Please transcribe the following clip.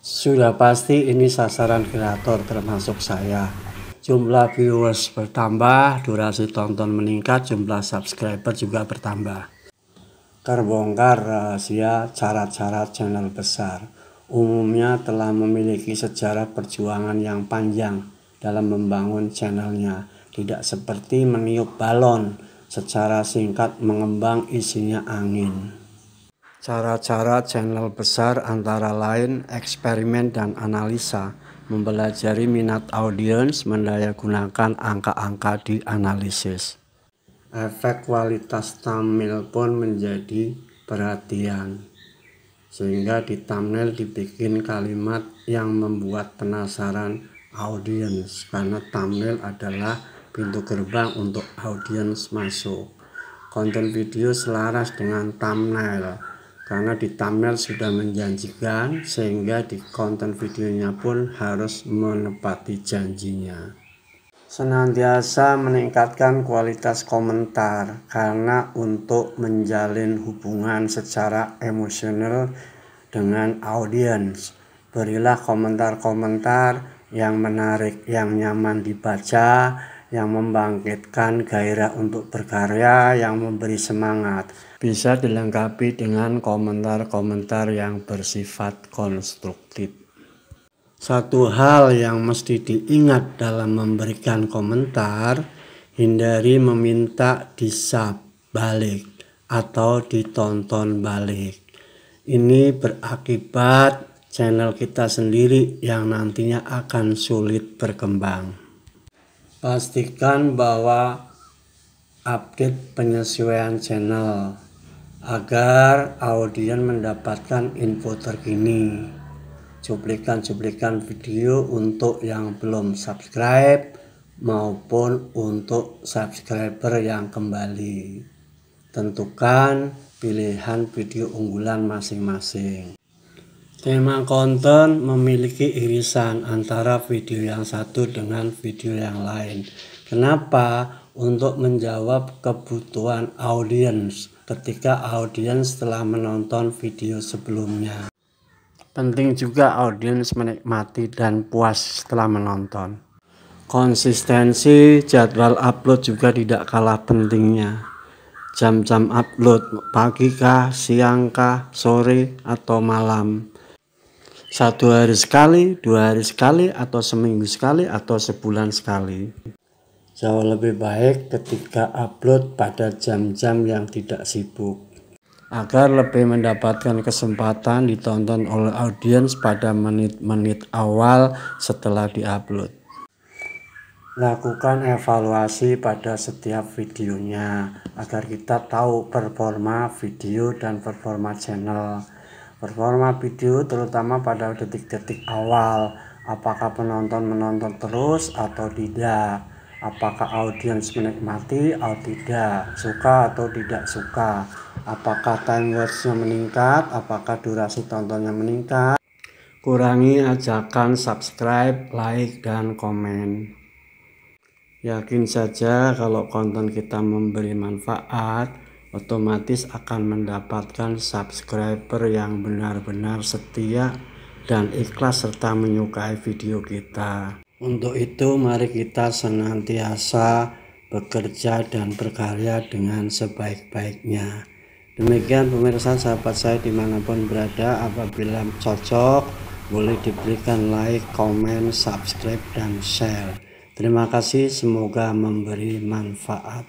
Sudah pasti ini sasaran kreator termasuk saya. Jumlah viewers bertambah, durasi tonton meningkat, jumlah subscriber juga bertambah. Terbongkar rahasia cara-cara channel besar. Umumnya telah memiliki sejarah perjuangan yang panjang dalam membangun channelnya. Tidak seperti meniup balon, secara singkat mengembang isinya angin. Cara-cara channel besar antara lain eksperimen dan analisa, mempelajari minat audiens, mendayagunakan angka-angka di analisis. Efek kualitas thumbnail pun menjadi perhatian, sehingga di thumbnail dibikin kalimat yang membuat penasaran audiens, karena thumbnail adalah pintu gerbang untuk audiens masuk. Konten video selaras dengan thumbnail, karena di thumbnail sudah menjanjikan, sehingga di konten videonya pun harus menepati janjinya. Senantiasa meningkatkan kualitas komentar, karena untuk menjalin hubungan secara emosional dengan audiens, berilah komentar-komentar yang menarik, yang nyaman dibaca, yang membangkitkan gairah untuk berkarya, yang memberi semangat. Bisa dilengkapi dengan komentar-komentar yang bersifat konstruktif. Satu hal yang mesti diingat dalam memberikan komentar, hindari meminta di-sub balik atau ditonton balik. Ini berakibat channel kita sendiri yang nantinya akan sulit berkembang. Pastikan bahwa update penyesuaian channel agar audiens mendapatkan info terkini. Cuplikan-cuplikan video untuk yang belum subscribe maupun untuk subscriber yang kembali. Tentukan pilihan video unggulan masing-masing. Tema konten memiliki irisan antara video yang satu dengan video yang lain. Kenapa? Untuk menjawab kebutuhan audiens ketika audiens telah menonton video sebelumnya. Penting juga audiens menikmati dan puas setelah menonton. Konsistensi jadwal upload juga tidak kalah pentingnya. Jam-jam upload, pagi kah, siang kah, sore atau malam. 1 hari sekali, 2 hari sekali, atau seminggu sekali, atau sebulan sekali. Jauh lebih baik ketika upload pada jam-jam yang tidak sibuk, agar lebih mendapatkan kesempatan ditonton oleh audiens pada menit-menit awal setelah diupload. Lakukan evaluasi pada setiap videonya agar kita tahu performa video dan performa channel. Performa video terutama pada detik-detik awal, apakah penonton menonton terus atau tidak, apakah audiens menikmati atau tidak, suka atau tidak suka, apakah time watch-nya meningkat, apakah durasi tontonnya meningkat. Kurangi ajakan subscribe, like, dan komen. Yakin saja kalau konten kita memberi manfaat, otomatis akan mendapatkan subscriber yang benar-benar setia dan ikhlas serta menyukai video kita. Untuk itu mari kita senantiasa bekerja dan berkarya dengan sebaik-baiknya. Demikian pemirsa, sahabat saya dimanapun berada, apabila cocok boleh diberikan like, komen, subscribe, dan share. Terima kasih, semoga memberi manfaat.